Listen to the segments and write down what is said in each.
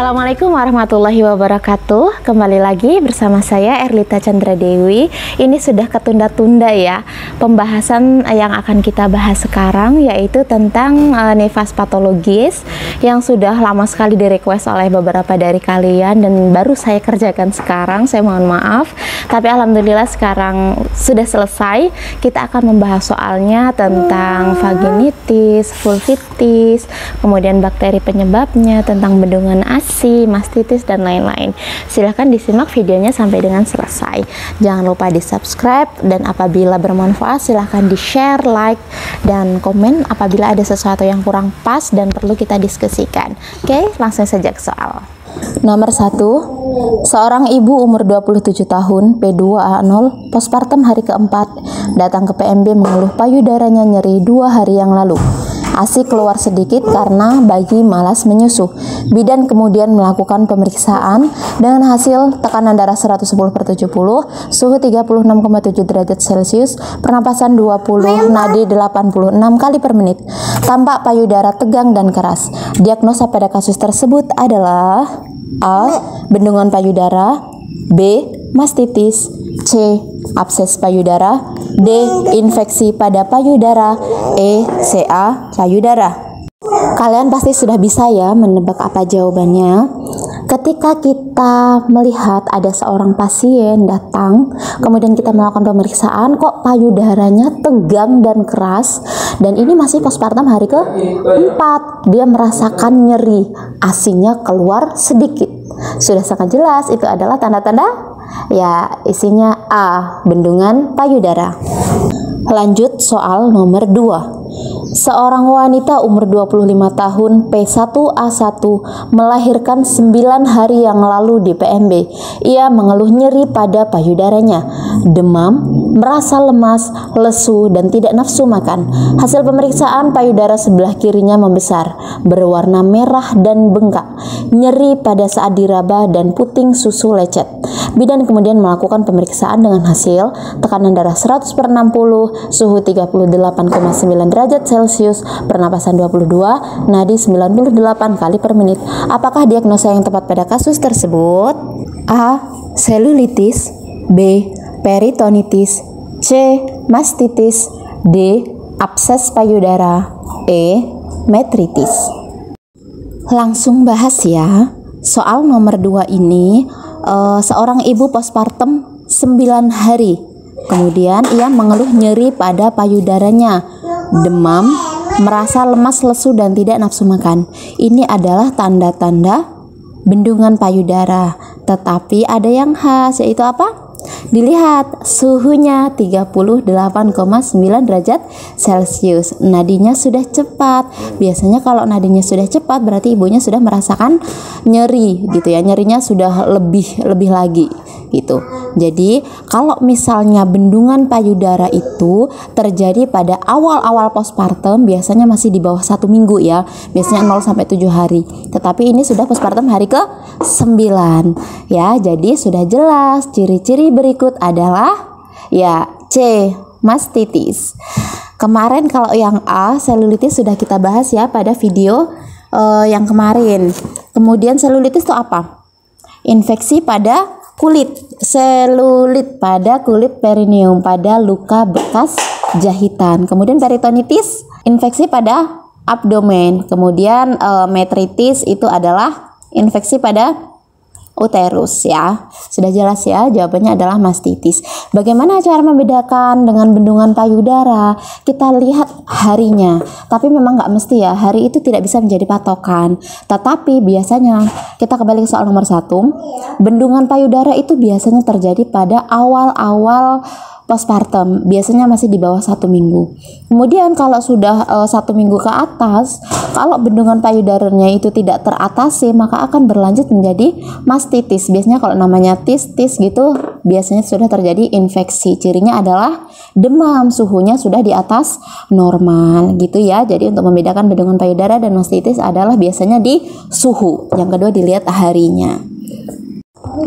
Assalamualaikum warahmatullahi wabarakatuh. Kembali lagi bersama saya Erlita Chandra Dewi. Ini sudah ketunda-tunda ya pembahasan yang akan kita bahas sekarang, yaitu tentang nifas patologis yang sudah lama sekali di request oleh beberapa dari kalian dan baru saya kerjakan sekarang. Saya mohon maaf, tapi alhamdulillah sekarang sudah selesai. Kita akan membahas soalnya tentang vaginitis, vulvitis, kemudian bakteri penyebabnya, tentang bendungan ASI, mastitis, dan lain-lain. Silahkan disimak videonya sampai dengan selesai. Jangan lupa di subscribe, dan apabila bermanfaat silahkan di share, like, dan komen apabila ada sesuatu yang kurang pas dan perlu kita diskusikan. Oke, langsung saja ke soal. Nomor 1, seorang ibu umur 27 tahun, P2A0, postpartum hari keempat, datang ke PMB mengeluh payudaranya nyeri 2 hari yang lalu. ASI keluar sedikit karena bayi malas menyusu. Bidan kemudian melakukan pemeriksaan dengan hasil tekanan darah 110/70, suhu 36,7 derajat Celcius, pernapasan 20, nadi 86 kali per menit. Tampak payudara tegang dan keras. Diagnosa pada kasus tersebut adalah A. Bendungan payudara, B. Mastitis, C. Abses payudara, D. Infeksi pada payudara, E. CA payudara. Kalian pasti sudah bisa ya menebak apa jawabannya. Ketika kita melihat ada seorang pasien datang, kemudian kita melakukan pemeriksaan, kok payudaranya tegang dan keras, dan ini masih postpartum hari ke-4, dia merasakan nyeri, ASI-nya keluar sedikit. Sudah sangat jelas itu adalah tanda-tanda ya, isinya A, bendungan payudara. Lanjut soal nomor 2. Seorang wanita umur 25 tahun P1A1 melahirkan 9 hari yang lalu di PMB. Ia mengeluh nyeri pada payudaranya, demam, merasa lemas, lesu, dan tidak nafsu makan. Hasil pemeriksaan payudara sebelah kirinya membesar, berwarna merah dan bengkak, nyeri pada saat diraba dan puting susu lecet. Bidan kemudian melakukan pemeriksaan dengan hasil tekanan darah 100/60, suhu 38,9 derajat Celcius, pernapasan 22, nadi 98 kali per menit. Apakah diagnosa yang tepat pada kasus tersebut? A. Selulitis, B. Peritonitis, C. Mastitis, D. Abses payudara, E. Metritis. Langsung bahas ya. Soal nomor 2 ini, seorang ibu postpartum 9 hari. Kemudian ia mengeluh nyeri pada payudaranya, demam, merasa lemas, lesu, dan tidak nafsu makan. Ini adalah tanda-tanda bendungan payudara. Tetapi ada yang khas, yaitu apa? Dilihat suhunya 38,9 derajat Celcius. Nadinya sudah cepat. Biasanya kalau nadinya sudah cepat berarti ibunya sudah merasakan nyeri gitu ya. Nyerinya sudah lebih lagi gitu. Jadi kalau misalnya bendungan payudara itu terjadi pada awal-awal postpartum, biasanya masih di bawah 1 minggu ya. Biasanya 0-7 hari. Tetapi ini sudah postpartum hari ke-9 ya. Jadi sudah jelas ciri-ciri berikut adalah ya C. Mastitis. Kemarin kalau yang A, selulitis, sudah kita bahas ya pada video yang kemarin. Kemudian selulitis itu apa? Infeksi pada kulit, selulit pada kulit perineum, pada luka bekas jahitan. Kemudian peritonitis, infeksi pada abdomen. Kemudian metritis itu adalah infeksi pada uterus ya. Sudah jelas ya, jawabannya adalah mastitis. Bagaimana cara membedakan dengan bendungan payudara? Kita lihat harinya, tapi memang nggak mesti ya, hari itu tidak bisa menjadi patokan. Tetapi biasanya, kita kembali ke soal nomor 1, bendungan payudara itu biasanya terjadi pada awal-awal postpartum, biasanya masih di bawah 1 minggu. Kemudian kalau sudah 1 minggu ke atas, kalau bendungan payudaranya itu tidak teratasi, maka akan berlanjut menjadi mastitis. Biasanya kalau namanya tis gitu, biasanya sudah terjadi infeksi. Cirinya adalah demam, suhunya sudah di atas normal gitu ya. Jadi untuk membedakan bendungan payudara dan mastitis adalah biasanya di suhu. Yang kedua dilihat harinya.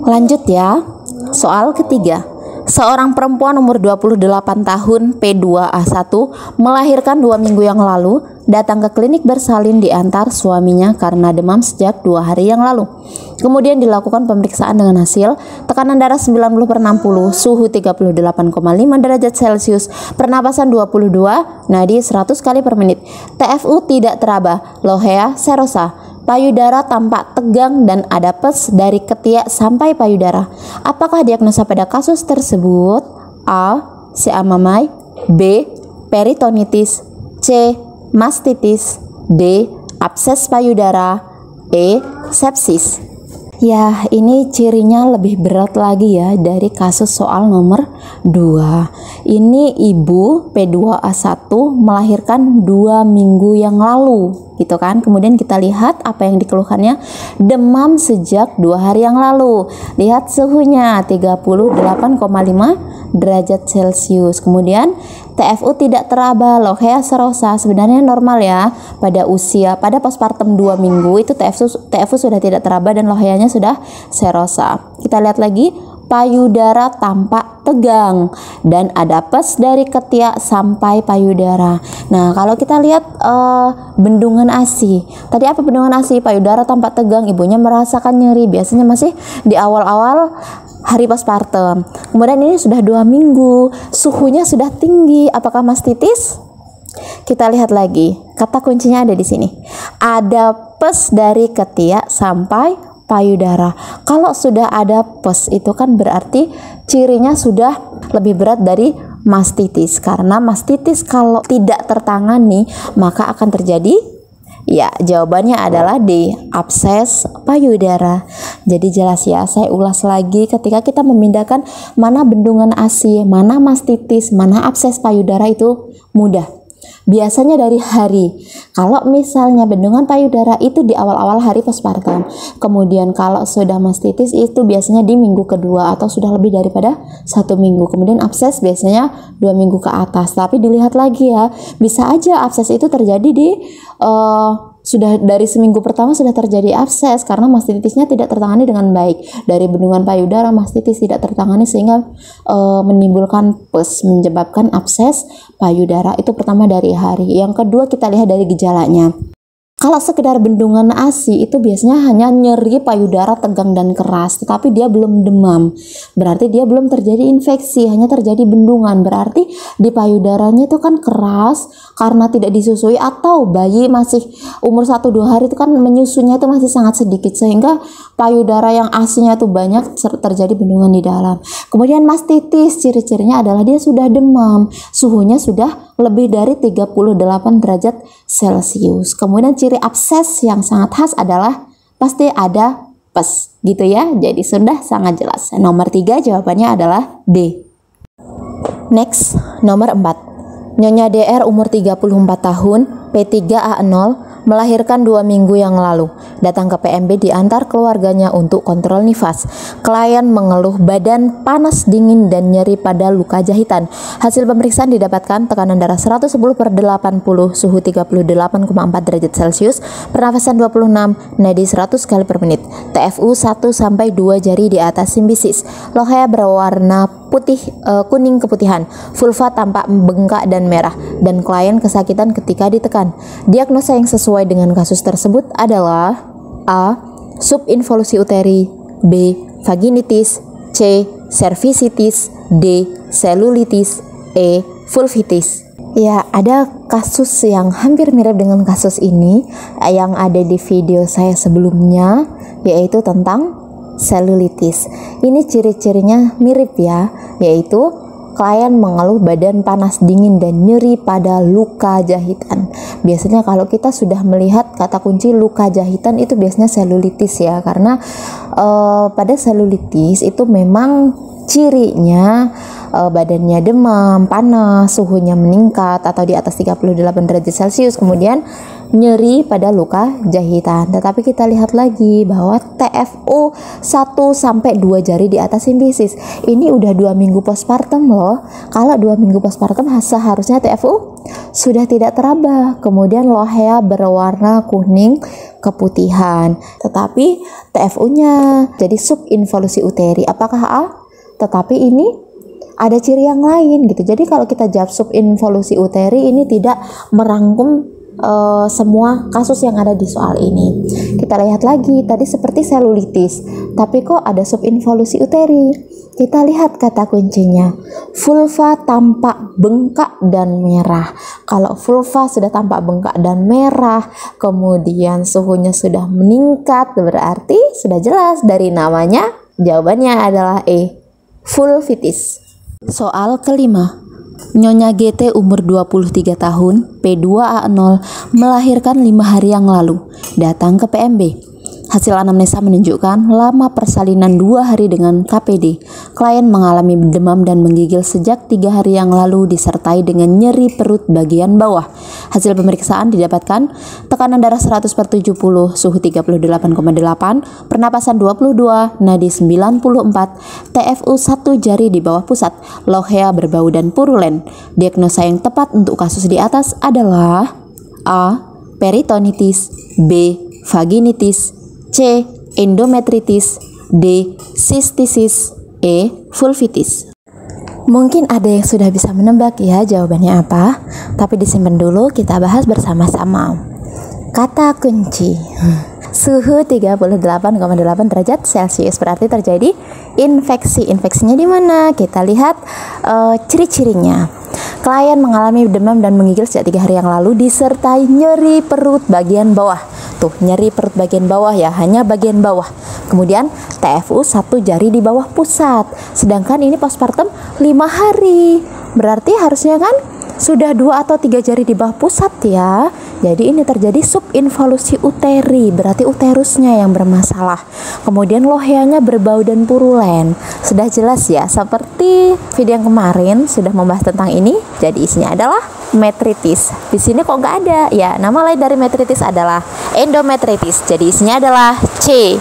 Lanjut ya, soal ketiga. Seorang perempuan umur 28 tahun P2A1 melahirkan 2 minggu yang lalu, datang ke klinik bersalin diantar suaminya karena demam sejak 2 hari yang lalu. Kemudian dilakukan pemeriksaan dengan hasil tekanan darah 90/60, suhu 38,5 derajat Celcius, pernapasan 22, nadi 100 kali per menit, TFU tidak teraba, lohea serosa, payudara tampak tegang dan ada pes dari ketiak sampai payudara. Apakah diagnosa pada kasus tersebut? A. Siamamai, B. Peritonitis, C. Mastitis, D. Abses payudara, E. Sepsis. Ya, ini cirinya lebih berat lagi ya dari kasus soal nomor 2. Ini ibu P2A1 melahirkan 2 minggu yang lalu, gitu kan. Kemudian kita lihat apa yang dikeluhkannya, demam sejak 2 hari yang lalu. Lihat suhunya 38,5 derajat Celcius. Kemudian TFU tidak teraba, lohea serosa, sebenarnya normal ya pada postpartum 2 minggu itu TFU sudah tidak teraba dan loheanya sudah serosa. Kita lihat lagi, payudara tampak tegang dan ada pes dari ketiak sampai payudara. Nah, kalau kita lihat bendungan ASI. Tadi apa bendungan ASI? Payudara tampak tegang, ibunya merasakan nyeri, biasanya masih di awal-awal hari postpartum. Kemudian ini sudah 2 minggu, suhunya sudah tinggi. Apakah mastitis? Kita lihat lagi, kata kuncinya ada di sini. Ada pes dari ketiak sampai payudara. Kalau sudah ada pes itu kan berarti cirinya sudah lebih berat dari mastitis. Karena mastitis kalau tidak tertangani maka akan terjadi, ya jawabannya adalah D, abses payudara. Jadi jelas ya, saya ulas lagi, ketika kita memindahkan mana bendungan ASI, mana mastitis, mana abses payudara itu mudah. Biasanya dari hari. Kalau misalnya bendungan payudara itu di awal-awal hari postpartum. Kemudian kalau sudah mastitis itu biasanya di minggu kedua atau sudah lebih daripada 1 minggu. Kemudian abses biasanya 2 minggu ke atas. Tapi dilihat lagi ya, bisa aja abses itu terjadi di sudah dari seminggu pertama sudah terjadi abses karena mastitisnya tidak tertangani dengan baik. Dari bendungan payudara mastitis tidak tertangani sehingga menimbulkan pes, menyebabkan abses payudara. Itu pertama dari hari. Yang kedua kita lihat dari gejalanya. Kalau sekedar bendungan ASI itu biasanya hanya nyeri payudara tegang dan keras, tetapi dia belum demam. Berarti dia belum terjadi infeksi, hanya terjadi bendungan. Berarti di payudaranya itu kan keras karena tidak disusui, atau bayi masih umur 1-2 hari itu kan menyusunya itu masih sangat sedikit sehingga payudara yang ASI-nya itu banyak, terjadi bendungan di dalam. Kemudian mastitis, ciri-cirinya adalah dia sudah demam, suhunya sudah lebih dari 38 derajat Celcius. Kemudian ciri abses yang sangat khas adalah pasti ada pes, gitu ya. Jadi sudah sangat jelas. Nomor 3 jawabannya adalah D. Next, nomor 4. Nyonya DR umur 34 tahun, P3A0, melahirkan 2 minggu yang lalu. Datang ke PMB diantar keluarganya untuk kontrol nifas. Klien mengeluh badan panas dingin dan nyeri pada luka jahitan. Hasil pemeriksaan didapatkan tekanan darah 110/80, suhu 38,4 derajat Celcius, pernafasan 26, nadi 100 kali per menit, TFU 1-2 jari di atas simbisis, lohea berwarna putih kuning keputihan, vulva tampak bengkak dan merah, dan klien kesakitan ketika ditekan. Diagnosa yang sesuai dengan kasus tersebut adalah A. Subinvolusi uteri, B. Vaginitis, C. Cervicitis, D. Selulitis, E. Vulvitis. Ya, ada kasus yang hampir mirip dengan kasus ini yang ada di video saya sebelumnya, yaitu tentang selulitis. Ini ciri-cirinya mirip ya, yaitu klien mengeluh badan panas dingin dan nyeri pada luka jahitan. Biasanya kalau kita sudah melihat kata kunci luka jahitan itu biasanya selulitis ya, karena pada selulitis itu memang cirinya badannya demam, panas, suhunya meningkat atau di atas 38 derajat Celcius, kemudian nyeri pada luka jahitan. Tetapi kita lihat lagi bahwa TFU 1-2 jari di atas simbisis. Ini udah 2 minggu postpartum loh. Kalau 2 minggu postpartum seharusnya TFU sudah tidak teraba. Kemudian lohea berwarna kuning keputihan. Tetapi TFU-nya jadi subinvolusi uteri. Apakah A? Tetapi ini ada ciri yang lain gitu. Jadi kalau kita jawab subinvolusi uteri ini tidak merangkum semua kasus yang ada di soal ini. Kita lihat lagi, tadi seperti selulitis, tapi kok ada subinvolusi uteri. Kita lihat kata kuncinya, vulva tampak bengkak dan merah. Kalau vulva sudah tampak bengkak dan merah, kemudian suhunya sudah meningkat, berarti sudah jelas dari namanya, jawabannya adalah E, vulvitis. Soal kelima, Nyonya GT umur 23 tahun, P2A0, melahirkan 5 hari yang lalu, datang ke PMB. Hasil anamnesa menunjukkan lama persalinan 2 hari dengan KPD. Klien mengalami demam dan menggigil sejak 3 hari yang lalu disertai dengan nyeri perut bagian bawah. Hasil pemeriksaan didapatkan tekanan darah 100/70, suhu 38,8, pernapasan 22, nadi 94, TFU 1 jari di bawah pusat, lohea berbau dan purulen. Diagnosa yang tepat untuk kasus di atas adalah A. Peritonitis, B. Vaginitis, C. Endometritis, D. Sistisis, E. Vulvitis. Mungkin ada yang sudah bisa menebak ya jawabannya apa, tapi disimpan dulu, kita bahas bersama-sama. Kata kunci, suhu 38,8 derajat Celcius berarti terjadi infeksi. Infeksinya di mana? Kita lihat ciri-cirinya. Klien mengalami demam dan menggigil sejak 3 hari yang lalu disertai nyeri perut bagian bawah. Tuh, nyeri perut bagian bawah ya, hanya bagian bawah. Kemudian TFU 1 jari di bawah pusat. Sedangkan ini postpartum 5 hari. Berarti harusnya kan sudah 2 atau 3 jari di bawah pusat ya. Jadi ini terjadi subinvolusi uteri, berarti uterusnya yang bermasalah. Kemudian loheanya berbau dan purulen. Sudah jelas ya, seperti video yang kemarin sudah membahas tentang ini. Jadi isinya adalah metritis. Di sini kok nggak ada? Ya, nama lain dari metritis adalah endometritis. Jadi isinya adalah C.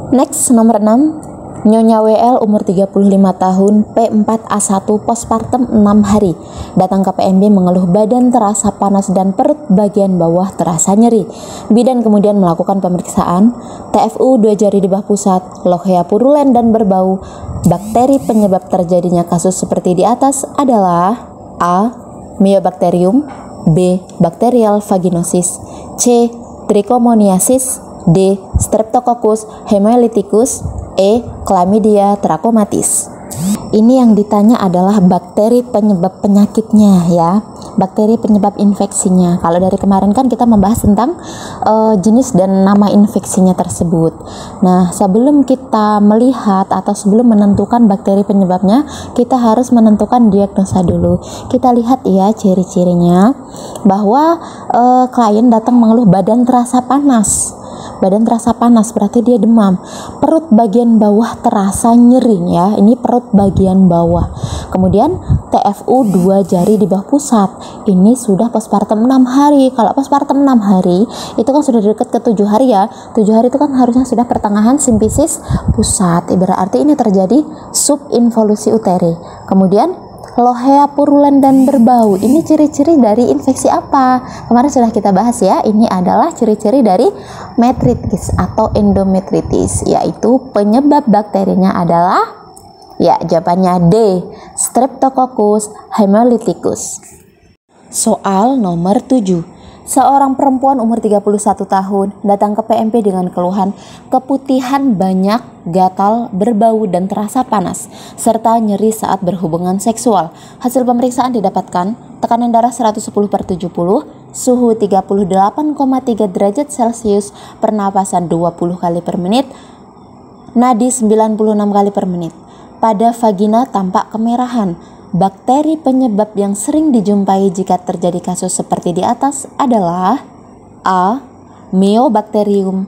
Next, nomor 6. Nyonya WL umur 35 tahun, P4A1, postpartum 6 hari. Datang ke PMB mengeluh badan terasa panas dan perut bagian bawah terasa nyeri. Bidan kemudian melakukan pemeriksaan. TFU 2 jari di bawah pusat, lohea purulen dan berbau. Bakteri penyebab terjadinya kasus seperti di atas adalah A. Mycobacterium, B. Bacterial vaginosis, C. Trichomoniasis, D. Streptococcus haemolyticus, E. Chlamydia trachomatis. Ini yang ditanya adalah bakteri penyebab penyakitnya ya, bakteri penyebab infeksinya. Kalau dari kemarin kan kita membahas tentang jenis dan nama infeksinya tersebut. Nah, sebelum kita melihat atau sebelum menentukan bakteri penyebabnya, kita harus menentukan diagnosa dulu. Kita lihat ya ciri-cirinya, bahwa klien datang mengeluh badan terasa panas. Badan terasa panas berarti dia demam. Perut bagian bawah terasa nyeri ya. Ini perut bagian bawah. Kemudian TFU 2 jari di bawah pusat. Ini sudah postpartum 6 hari. Kalau postpartum 6 hari itu kan sudah dekat ke 7 hari ya. 7 hari itu kan harusnya sudah pertengahan simfisis pusat. Berarti ini terjadi subinvolusi uteri. Kemudian lohea purulen dan berbau. Ini ciri-ciri dari infeksi apa? Kemarin sudah kita bahas ya. Ini adalah ciri-ciri dari metritis atau endometritis, yaitu penyebab bakterinya adalah, ya jawabannya D, Streptococcus haemolyticus. Soal nomor 7. Seorang perempuan umur 31 tahun datang ke PMP dengan keluhan keputihan banyak, gatal, berbau dan terasa panas, serta nyeri saat berhubungan seksual. Hasil pemeriksaan didapatkan tekanan darah 110/70, suhu 38,3 derajat Celcius, pernapasan 20 kali per menit, nadi 96 kali per menit. Pada vagina tampak kemerahan. Bakteri penyebab yang sering dijumpai jika terjadi kasus seperti di atas adalah A. Mycobacterium,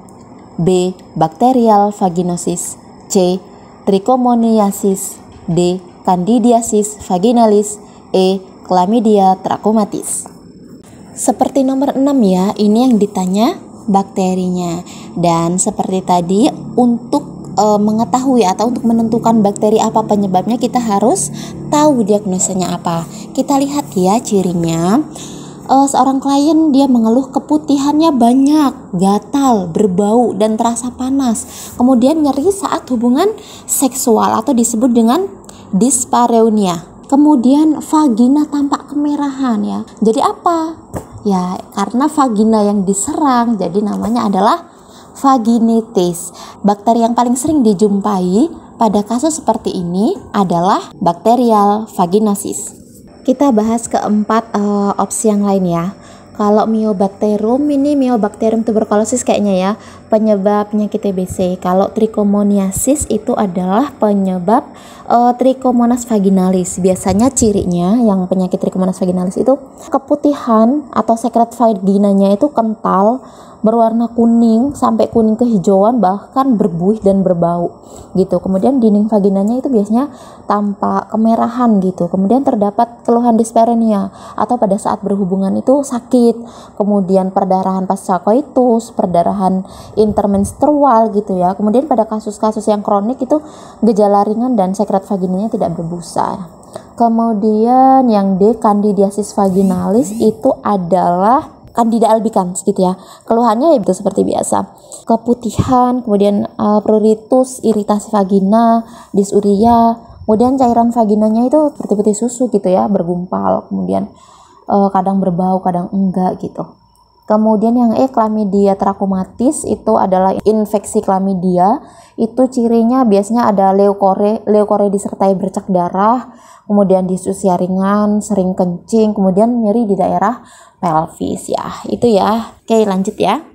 B. Bacterial vaginosis, C. Trichomoniasis, D. Candidiasis vaginalis, E. Chlamydia trachomatis. Seperti nomor 6 ya, ini yang ditanya bakterinya. Dan seperti tadi, untuk mengetahui atau untuk menentukan bakteri apa penyebabnya, kita harus tahu diagnosanya apa. Kita lihat ya cirinya. Seorang klien dia mengeluh keputihannya banyak, gatal, berbau dan terasa panas. Kemudian nyeri saat hubungan seksual atau disebut dengan dyspareunia. Kemudian vagina tampak kemerahan ya. Jadi apa? Ya, karena vagina yang diserang, jadi namanya adalah vaginitis. Bakteri yang paling sering dijumpai pada kasus seperti ini adalah bakterial vaginosis. Kita bahas keempat opsi yang lain ya. Kalau Mycobacterium, ini Mycobacterium tuberculosis kayaknya ya, penyebab penyakit TBC. Kalau Trichomoniasis itu adalah penyebab Trichomonas vaginalis. Biasanya cirinya yang penyakit Trichomonas vaginalis itu keputihan atau sekret vaginanya itu kental, berwarna kuning sampai kuning kehijauan, bahkan berbuih dan berbau gitu. Kemudian dinding vaginanya itu biasanya tampak kemerahan gitu. Kemudian terdapat keluhan dyspareunia atau pada saat berhubungan itu sakit. Kemudian perdarahan pasca koitus, perdarahan intermenstrual gitu ya. Kemudian pada kasus-kasus yang kronik itu gejala ringan dan sekret vaginanya tidak berbusa. Kemudian yang D, Candidiasis vaginalis itu adalah Candida albicans gitu ya. Keluhannya ya itu seperti biasa. Keputihan, kemudian pruritus, iritasi vagina, dysuria, kemudian cairan vaginanya itu seperti putih susu gitu ya, bergumpal, kemudian kadang berbau, kadang enggak gitu. Kemudian yang E, Chlamydia trachomatis, itu adalah infeksi chlamydia. Itu cirinya biasanya ada leukorie disertai bercak darah, kemudian disusia ringan, sering kencing, kemudian nyeri di daerah pelvis ya. Itu ya. Oke, lanjut ya.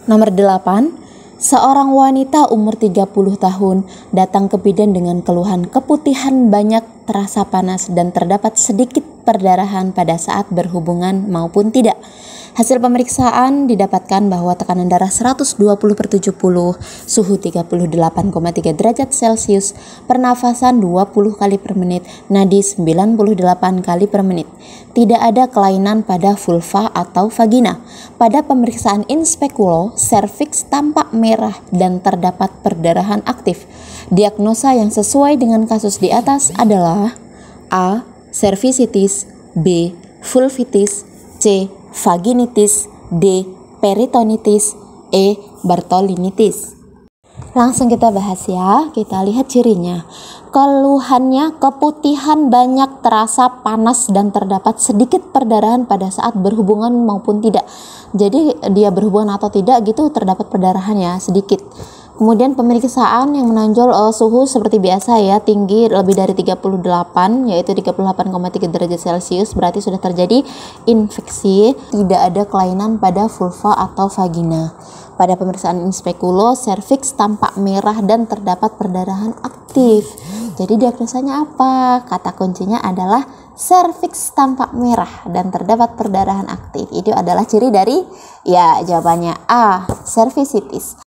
Nomor 8. Seorang wanita umur 30 tahun datang ke bidan dengan keluhan keputihan banyak, terasa panas, dan terdapat sedikit perdarahan pada saat berhubungan maupun tidak. Hasil pemeriksaan didapatkan bahwa tekanan darah 120/70, suhu 38,3 derajat Celcius, pernafasan 20 kali per menit, nadi 98 kali per menit. Tidak ada kelainan pada vulva atau vagina. Pada pemeriksaan in speculo, serviks tampak merah dan terdapat perdarahan aktif. Diagnosa yang sesuai dengan kasus di atas adalah A. Cervicitis, B. Vulvitis, C. Vaginitis, D. Peritonitis, E. Bartholinitis. Langsung kita bahas ya. Kita lihat cirinya. Keluhannya keputihan banyak, terasa panas, dan terdapat sedikit perdarahan pada saat berhubungan maupun tidak. Jadi dia berhubungan atau tidak gitu terdapat perdarahan ya, sedikit. Kemudian pemeriksaan yang menonjol suhu seperti biasa ya, tinggi lebih dari 38, yaitu 38,3 derajat Celcius, berarti sudah terjadi infeksi. Tidak ada kelainan pada vulva atau vagina. Pada pemeriksaan in speculo, serviks tampak merah dan terdapat perdarahan aktif. Jadi diagnosanya apa? Kata kuncinya adalah serviks tampak merah dan terdapat perdarahan aktif. Itu adalah ciri dari, ya jawabannya A, cervicitis.